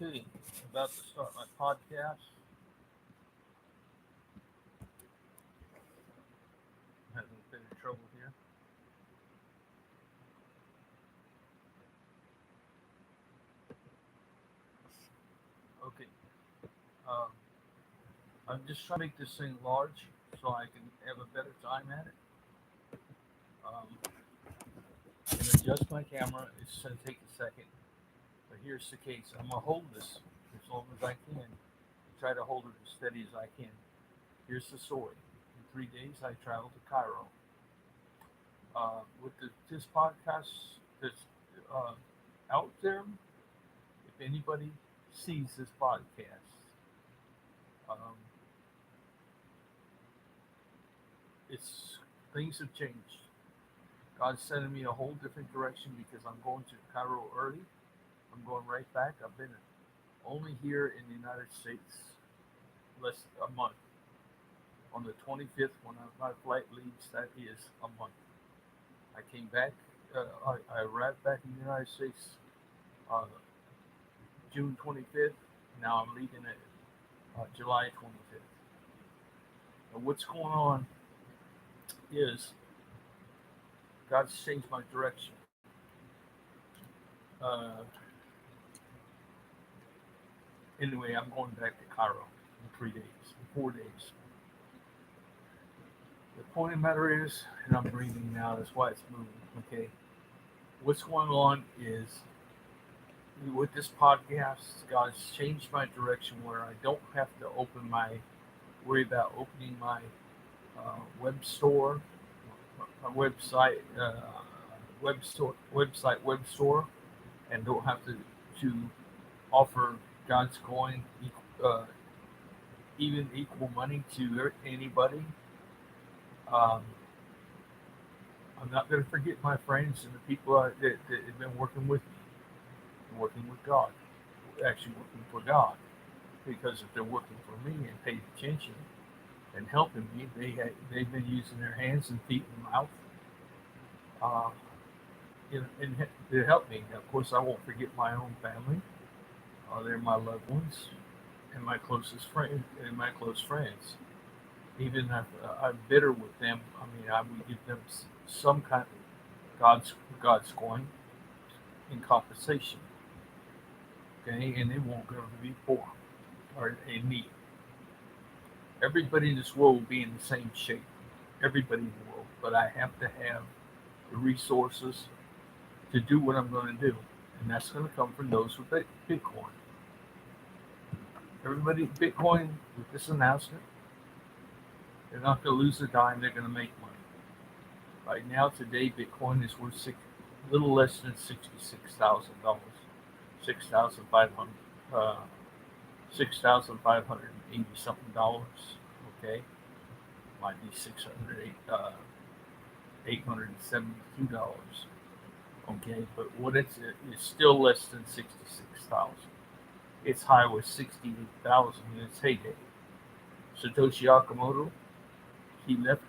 Okay, about to start my podcast. Having a bit of trouble here. Okay, um, I'm just trying to make this thing large so I can have a better time at it. I'm going to adjust my camera. It's going to take a second, but here's the case. I'm going to hold this as long as I can. Try to hold it as steady as I can. Here's the story. In 3 days, I traveled to Cairo. With this podcast that's uh, out there, if anybody sees this podcast, um, it's things have changed. God's sending me a whole different direction because I'm going to Cairo early. I'm going right back. I've been only here in the United States less a month. On the 25th, when my flight leaves, that is a month. I came back. I arrived back in the United States uh, June 25th. Now I'm leaving it July 25th. And what's going on is God's changed my direction. Uh, anyway, I'm going back to Cairo in 3 days, 4 days. The point of the matter is, and I'm breathing now, that's why it's moving, okay? What's going on is with this podcast, God's changed my direction where I don't have to worry about opening my web store, my web store, and don't have to offer God's coin even equal money to anybody. Um, I'm not going to forget my friends and the people that have been working with me, working with God, actually working for God. Because if they're working for me and paying attention and helping me, they've been using their hands and feet and mouth uh, to help me. Of course, I won't forget my own family. They're my loved ones and my closest friend and my close friends. Even if I'm bitter with them, I mean, I would give them some kind of God's coin in compensation. Okay, and they won't go to be poor or in need. Everybody in this world will be in the same shape. Everybody in the world, but I have to have the resources to do what I'm going to do, and that's going to come from those with Bitcoin. Everybody, Bitcoin, with this announcement, they're not going to lose a dime. They're going to make money. Right now, today, Bitcoin is worth a little less than $66,000, 6,580 something dollars. Okay, might be $872. Okay, but what it's still less than 66,000. Its high was 68,000 in its heyday. Satoshi Nakamoto, he left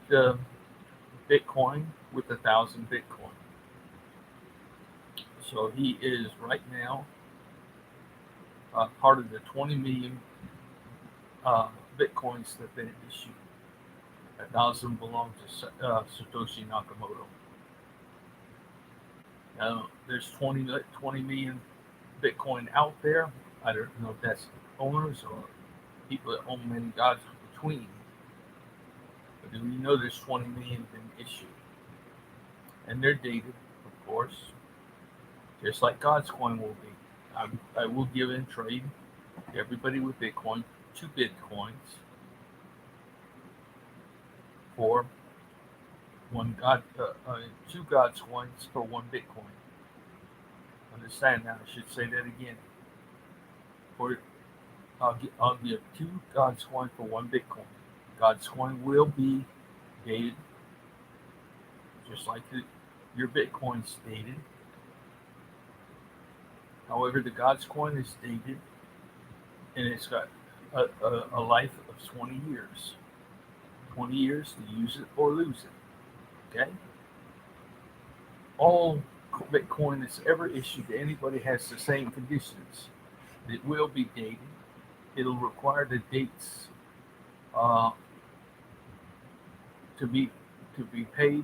Bitcoin with 1,000 Bitcoin. So he is right now part of the 20 million Bitcoins that they issued. 1,000 belong to Satoshi Nakamoto. Now, there's 20 million Bitcoin out there. I don't know if that's owners or people that own many gods between. But do we know there's 20 million been issued? And they're dated, of course, just like GODScoin will be. I will give in trade everybody with Bitcoin 2 Bitcoins for two GODScoins for 1 Bitcoin. Understand now? I should say that again. I'll give 2 GODScoin for 1 Bitcoin. GODScoin will be dated, just like your Bitcoin's dated. However, the GODScoin is dated, and it's got a life of 20 years. 20 years to use it or lose it. Okay? All Bitcoin that's ever issued to anybody has the same conditions. It will be dated. It'll require the dates uh, to be paid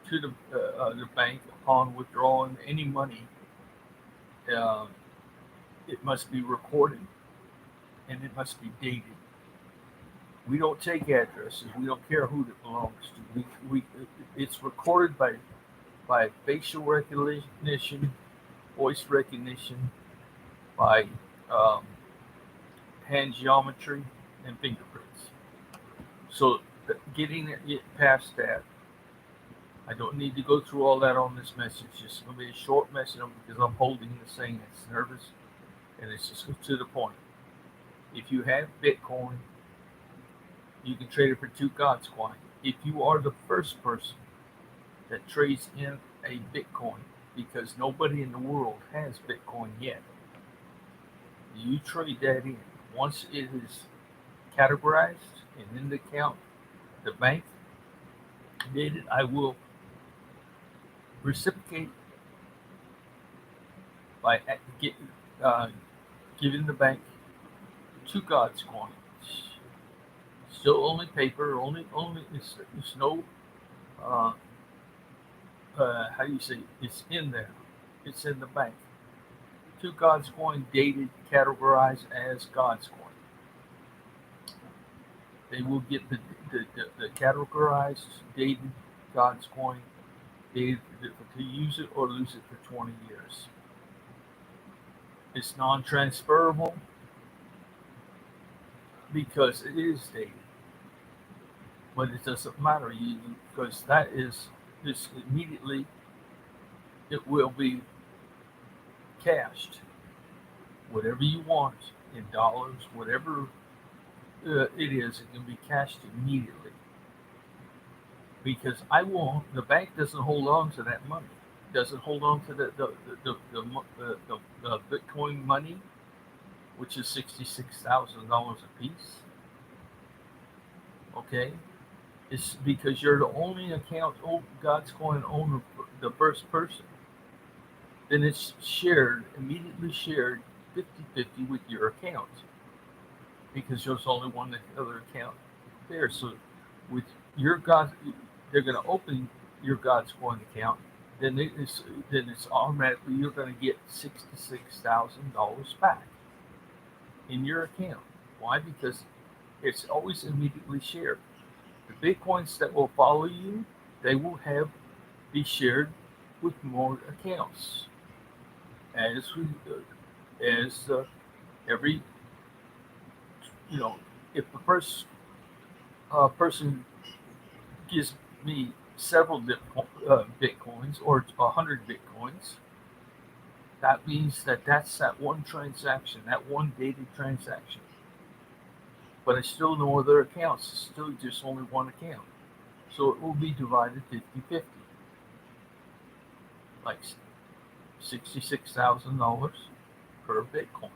to the bank upon withdrawing any money. Uh, it must be recorded and it must be dated. We don't take addresses. We don't care who it belongs to. It's recorded by facial recognition, voice recognition, by um, hand geometry, and fingerprints. So getting it past that, I don't need to go through all that on this message. It's going to be a short message because I'm holding this thing. It's nervous, and it's just to the point. If you have Bitcoin, you can trade it for 2 GODScoin. If you are the first person that trades in a Bitcoin, because nobody in the world has Bitcoin yet, you trade that in. Once it is categorized and in the account, the bank dated, I will reciprocate by giving the bank 2 GODScoin. Still only paper, only it's no how do you say, it's in there. It's in the bank. 2 GODScoin dated, categorized as GODScoin. They will get the categorized, dated GODScoin, dated to use it or lose it for 20 years. It's non-transferable because it is dated. But it doesn't matter because that is this immediately. It will be cashed, whatever you want in dollars, whatever it is. It can be cashed immediately because the bank doesn't hold on to that money. It doesn't hold on to the Bitcoin money, which is $66,000 a piece. Okay. It's because you're the only account GODScoin owner, the first person. Then it's immediately shared 50-50 with your account because there's only one other account there. So with your they're going to open your GODScoin account. Then it's automatically you're going to get $66,000 back in your account. Why? Because it's always immediately shared. The Bitcoins that will follow you, they will be shared with more accounts. As every, if the first person gives me several Bitcoins or 100 Bitcoins, that means that's that one transaction, that one dated transaction. But it's still no other accounts. It's still just only one account. So it will be divided 50-50. Like $66,000 per Bitcoin.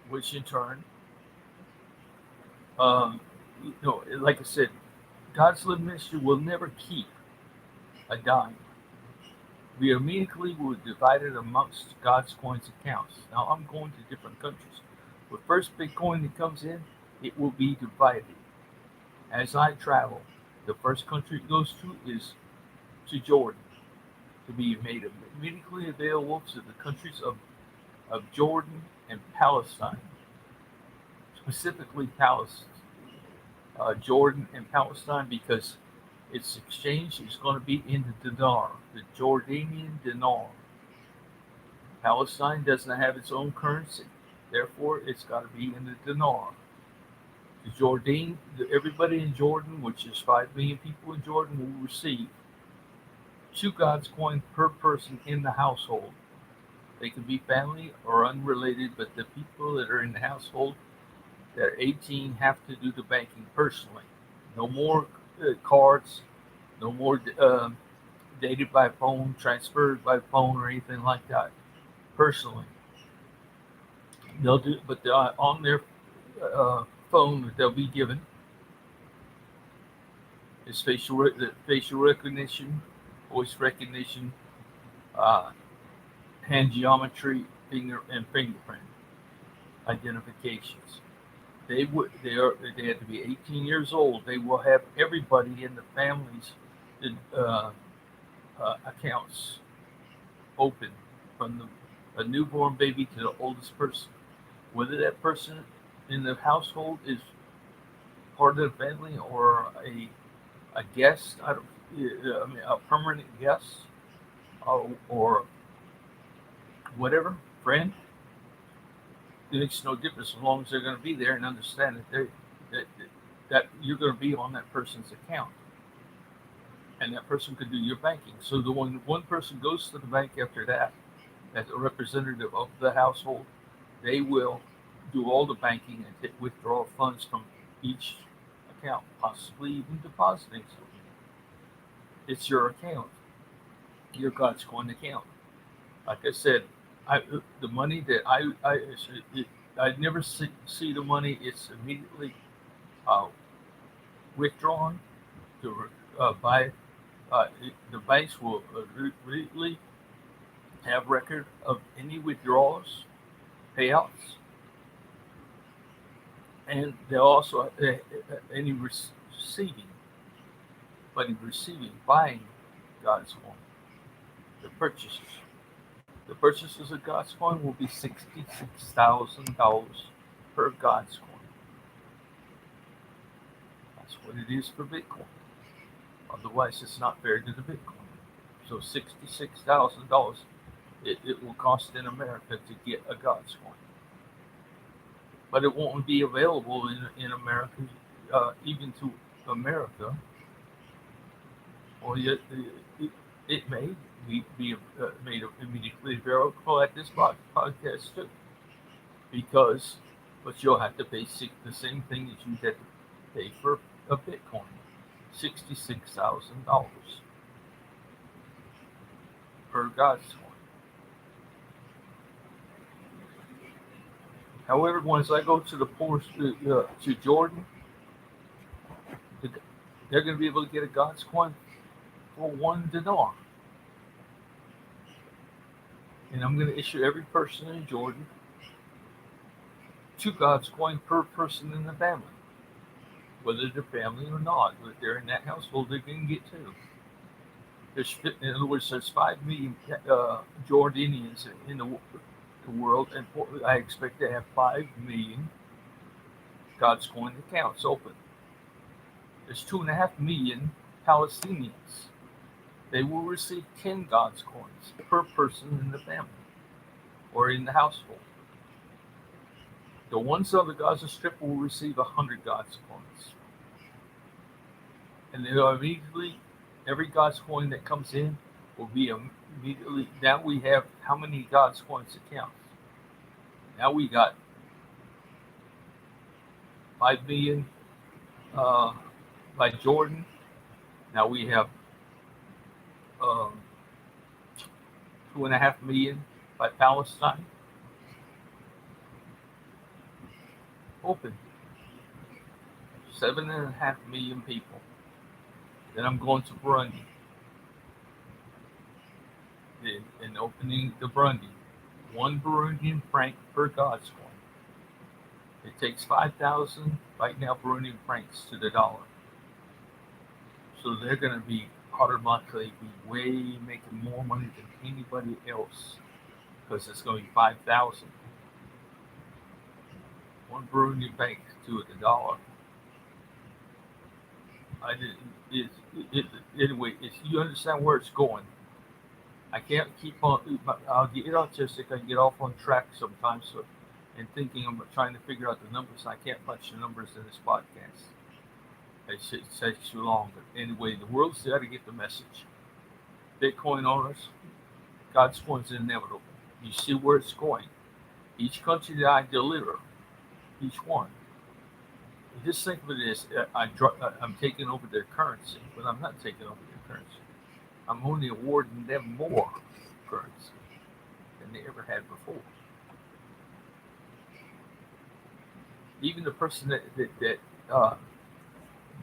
Which in turn, like I said, GODS Living Ministry will never keep a dime. We immediately will divide it amongst GODScoin's accounts. Now I'm going to different countries. The first Bitcoin that comes in, it will be divided. As I travel, the first country it goes to is to Jordan, to be made immediately available to the countries of Jordan and Palestine, specifically Palestine, Jordan and Palestine, because its exchange is going to be in the dinar, the Jordanian dinar. Palestine doesn't have its own currency, therefore it's got to be in the dinar. Everybody in Jordan, which is 5 million people in Jordan, will receive 2 GODScoin per person in the household. They can be family or unrelated, but the people that are in the household that are 18 have to do the banking personally. No more cards, no more dated by phone, transferred by phone, or anything like that. Personally, they'll do, but on their phone that they'll be given is facial recognition voice recognition, uh, hand geometry, fingerprint identifications. They have to be 18 years old. They will have everybody in the family's uh, accounts open, from a newborn baby to the oldest person. Whether that person in the household is part of the family or a guest, I mean, a permanent guest, or whatever friend, it makes no difference as long as they're going to be there and understand that that you're going to be on that person's account, and that person could do your banking. So the one person goes to the bank after that, as a representative of the household, they will do all the banking and withdraw funds from each account, possibly even depositing something. It's your account, your GODScoin account. Like I said, the money that I never see the money. It's immediately uh, withdrawn to buy. The banks will immediately have record of any withdrawals, payouts, and they'll also any receiving, buying GODScoin, the purchases. The purchases of GODScoin will be $66,000 per GODScoin. That's what it is for Bitcoin. Otherwise, it's not fair to the Bitcoin. So $66,000 it will cost in America to get a GODScoin. But it won't be available in America, even to America, or yet it may be made immediately available at this podcast too. But you'll have to pay the same thing as you had to pay for a Bitcoin, $66,000 per GODScoin. However, once I go to the poor to Jordan, they're going to be able to get a GODScoin for $1. And I'm going to issue every person in Jordan 2 GODScoin per person in the family. Whether they're family or not, if they're in that household, they're going to get 2. In other words, there's 5 million Jordanians in the world, and I expect to have 5 million GODScoin accounts open. There's 2.5 million Palestinians. They will receive 10 GODScoins per person in the family or in the household. The ones on the Gaza Strip will receive 100 GODScoins. And they'll immediately, every GODScoin that comes in will be immediately, now we have how many GODScoins accounts? Now we got 5 million by Jordan. Now we have 2.5 million by Palestine. Open. 7.5 million people. Then I'm going to Burundi. And opening the Burundi. 1 Burundian franc per GODScoin. It takes 5,000 right now Burundian francs to the dollar. So they're going to be automatically making more money than anybody else, because it's going to be 5,000. 1 Burundian franc to the dollar. Anyway, you understand where it's going. I can't keep on. I'll get autistic. I get off on track sometimes, and thinking I'm trying to figure out the numbers. I can't punch the numbers in this podcast. It takes too long. But anyway, the world's got to get the message. Bitcoin owners, GODScoin's inevitable. You see where it's going. Each country that I deliver, each one. Just think of it as I'm taking over their currency, but I'm not taking over their currency. I'm only awarding them more currency than they ever had before. Even the person that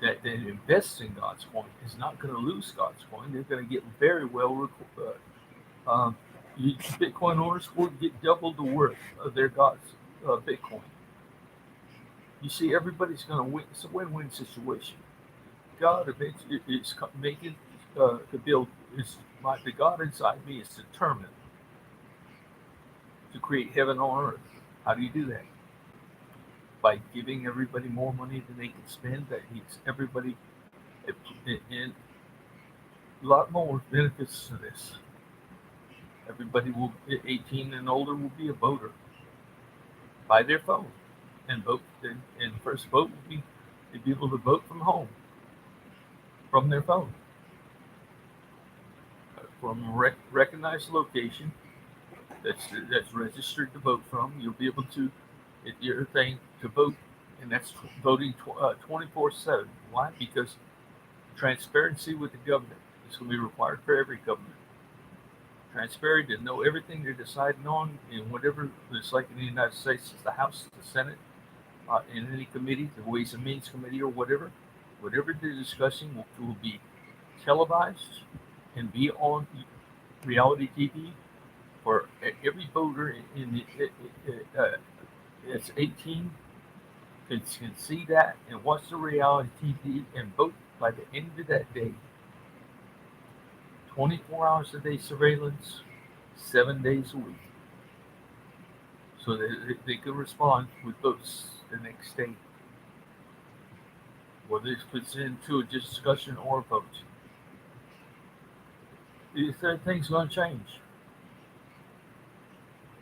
that invests in God's coin is not going to lose God's coin. They're going to get very well. Bitcoin owners will get double the worth of their God's Bitcoin. You see, everybody's going to win. It's a win-win situation. God is making the build. The God inside me is determined to create heaven on earth. How do you do that? By giving everybody more money than they can spend. That he's everybody, and a lot more benefits to this. Everybody will 18 and older will be a voter by their phone and vote. And the first vote will be to be able to vote from home, from their phone, from a recognized location that's registered to vote from. You'll be able to your thing to vote, and that's voting 24/7. Why? Because transparency with the government is going to be required for every government. Transparent to know everything they're deciding on, and whatever it's like in the United States, it's the House, the Senate, in any committee, the Ways and Means Committee or whatever they're discussing will be televised and be on reality TV for every voter in it's 18 can see that and watch the reality TV and vote by the end of that day. 24 hours a day surveillance, 7 days a week. So they can respond with votes the next day. Whether this puts into a discussion or a vote. These things going to change.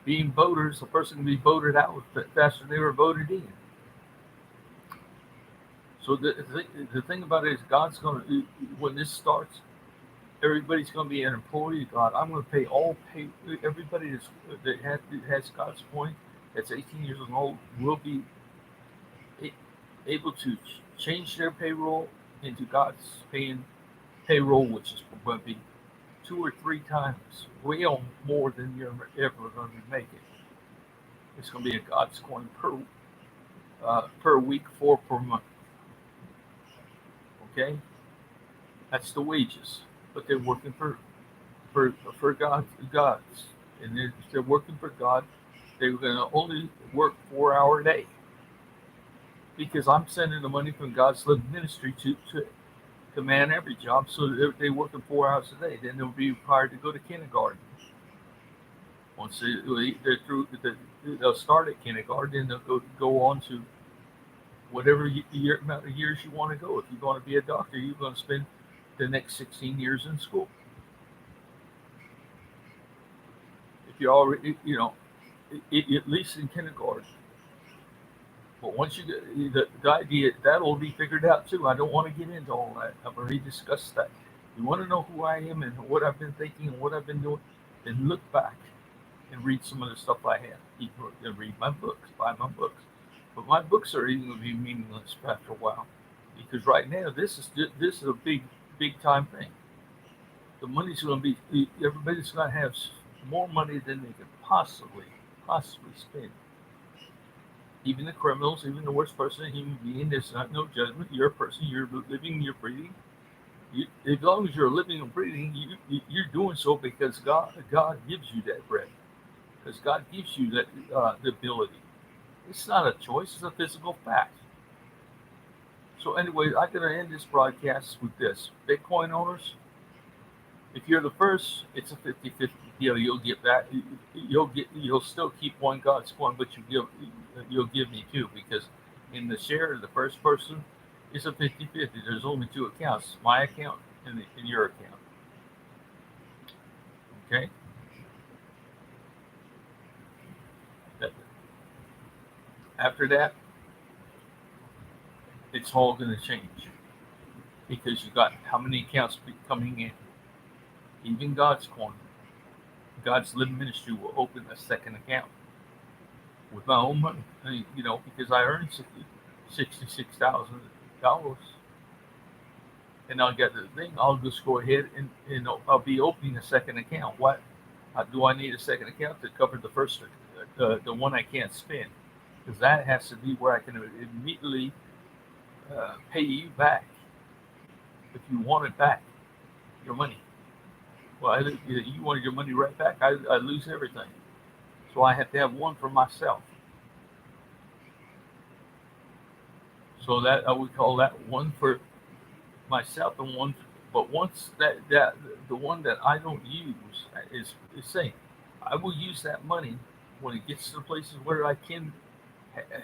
Being voters, a person can be voted out faster than they were voted in. So the thing about it is God's going to, when this starts, everybody's going to be an employee of God. I'm going to pay everybody that has God's coin, that's 18 years old, will be able to change their payroll into God's paying payroll, which is going to be 2 or 3 times, way on more than you're ever going to make it. It's going to be a God's coin per week, 4 per month. Okay, that's the wages, but they're working for God's, and if they're working for God, they're going to only work 4-hour day, because I'm sending the money from GODS Living Ministry to man every job, so they're working 4 hours a day. Then they'll be required to go to kindergarten. Once they're through, they'll start at kindergarten, then they'll go on to whatever amount of years you want to go. If you want to be a doctor, you're going to spend the next 16 years in school. If you're already, at least in kindergarten. But once you get the idea, that'll be figured out too. I don't want to get into all that. I've already discussed that. You want to know who I am and what I've been thinking and what I've been doing, then look back and read some of the stuff I have. And read my books, buy my books. But my books are even going to be meaningless after a while, because right now this is a big time thing. The money's going to be, everybody's going to have more money than they could possibly spend. Even the criminals, even the worst person, a human being, there's not no judgment. You're a person, you're living, you're breathing. As long as you're living and breathing, you're doing so because God gives you that breath. Because God gives you that the ability. It's not a choice, it's a physical fact. So anyway, I'm going to end this broadcast with this. Bitcoin owners, if you're the first, it's a 50-50 deal. You'll get that. You'll still keep one God's coin, but you'll give me 2, because in the share, the first person, it's a 50-50. There's only 2 accounts, my account and your account. Okay? After that, it's all going to change, because you got how many accounts coming in. Even God's coin, GODS Living Ministry will open a second account with my own money. Because I earned $66,000, and I'll get the thing. I'll just go ahead and I'll be opening a second account. What do I need a second account to cover the first, the one I can't spend? Because that has to be where I can immediately pay you back if you want it back, your money. Well, you wanted your money right back. I lose everything. So I have to have one for myself. So that I would call that one for myself and one. But once that the one that I don't use is saying, I will use that money when it gets to the places where I can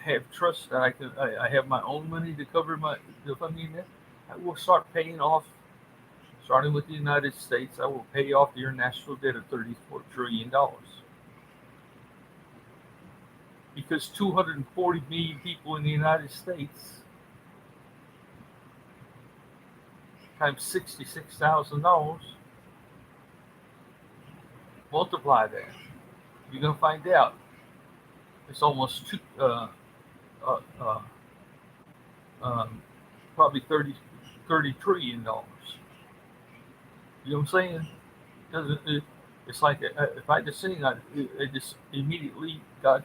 have trust that I have my own money to cover the funding net. I will start paying off. Starting with the United States, I will pay off the international debt of $34 trillion. Because 240 million people in the United States times $66,000, multiply that. You're going to find out it's almost probably $30 trillion. You know what I'm saying? It's like if I just sing, I just immediately got.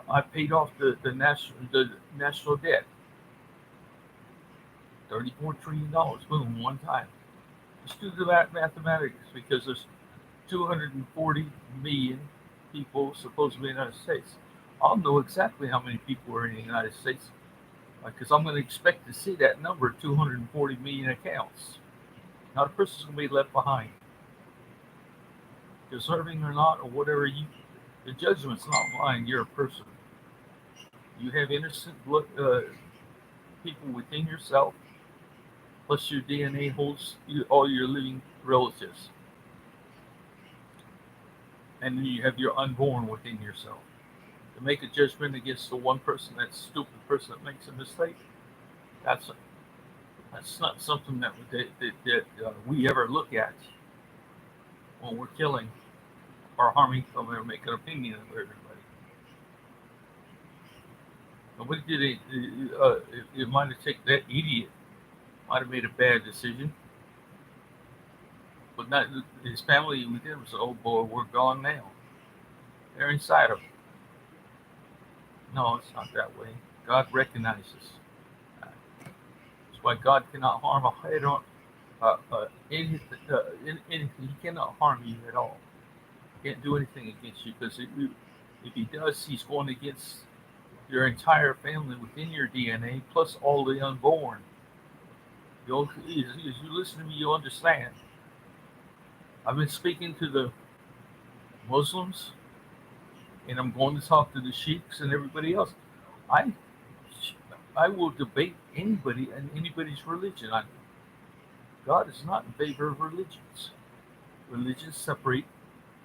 I paid off the national debt, $34 trillion, boom, one time. Let's do the mathematics because there's 240 million people supposedly in the United States. I'll know exactly how many people are in the United States because I'm going to expect to see that number, 240 million accounts. Not a person's going to be left behind. Deserving or not, or whatever the judgment's not mine, you're a person. You have innocent people within yourself, plus your DNA holds all your living relatives. And then you have your unborn within yourself. To make a judgment against the one person, that stupid person that makes a mistake, that's not something that we ever look at when we're killing or harming someone or making an opinion of everybody. Nobody did it might have taken that idiot, might have made a bad decision, but not his family with him said, "Oh boy, we're gone now." They're inside of him. No, it's not that way. God recognizes. That's why God cannot harm a head on anything. He cannot harm you at all. He can't do anything against you because if he does, he's going against your entire family within your DNA, plus all the unborn. As you listen to me, you'll understand. I've been speaking to the Muslims, and I'm going to talk to the sheiks and everybody else. I will debate anybody and anybody's religion. God is not in favor of religions. Religions separate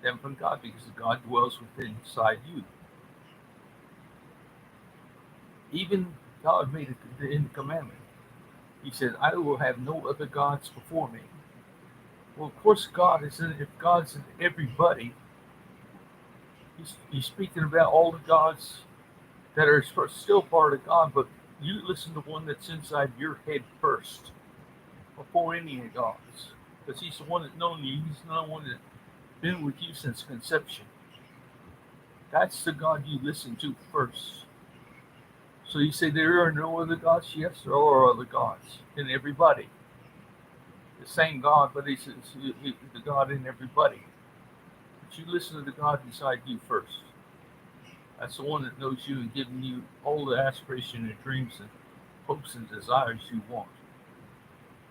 them from God because God dwells within inside you. Even God made it in the commandment. He said, "I will have no other gods before me." Well, of course, God is in. If God's in everybody, He's speaking about all the gods that are still part of God. But you listen to one that's inside your head first, before any of God's, because He's the one that's known you. He's the one that's been with you since conception. That's the God you listen to first. So you say there are no other gods? Yes, there are other gods in everybody. The same God, but He says the God in everybody. But you listen to the God inside you first. That's the one that knows you and giving you all the aspiration and dreams and hopes and desires you want.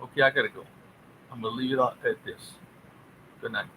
Okay, I gotta go. I'm gonna leave it at this. Good night.